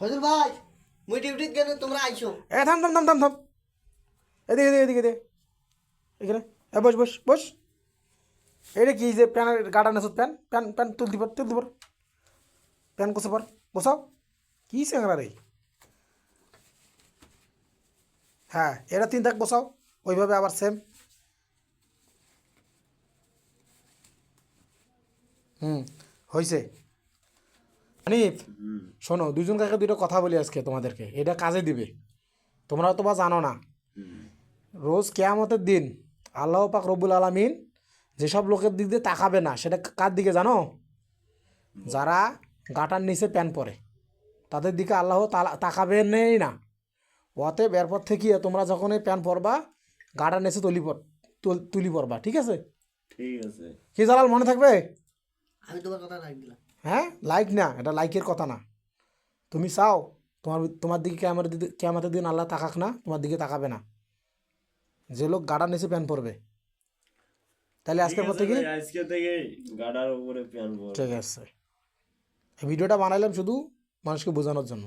ফজল ভাই মুই ডিউটিত গেল তোমরা আইছো। এ থাম থাম থাম থাম থাম, এদিকে এদিকে এদিকে এদিকে এখানে। এ বস বস বস। এটা কি যে প্যানের গাটা নেছত, প্যান প্যান প্যান তুলতে পার, তুলতে পার, প্যান কষে পার, বসাও। কি স্যাংরা রে? হ্যাঁ, এটা 3 দাগ বসাও, ওইভাবে আবার সেম। হুম, হয়েছে। হানিফ, শোনো, দুজন কাকে দুটো কথা বলি আজকে তোমাদেরকে, এটা কাজে দিবে। তোমরাও তো বা জানো না, রোজ কেয়ামতের দিন আল্লাহ পাক রব্বুল আলামিন যেসব লোকের দিক দিয়ে তাকাবে না, সেটা কার দিকে জানো? যারা গাটার নিচে প্যান পরে তাদের দিকে আল্লাহ তাকাবে নেই না। অতএব এরপর থেকে তোমরা যখন এই প্যান পরবা, গাটার নিচে তুলি পরবা, ঠিক আছে? ঠিক আছে। কি জালাল, মনে থাকবে? আমি তোমার কথা লাইক দিলাম। হ্যাঁ, লাইক না, এটা লাইকের কথা না। তুমি চাও তোমার তোমার দিকে কেয়ামতের দিন আল্লাহ তাকাক না? তোমার দিকে তাকাবে না যে লোক গাটার নিচে প্যান পরবে। তাহলে ঠিক আজকের পর আছে থেকে ভাই, আজকে থেকে গাডার উপরে প্যান পরবো। ঠিক আছে। এই ভিডিওটা বানাইলাম শুধু মানুষকে বোঝানোর জন্য।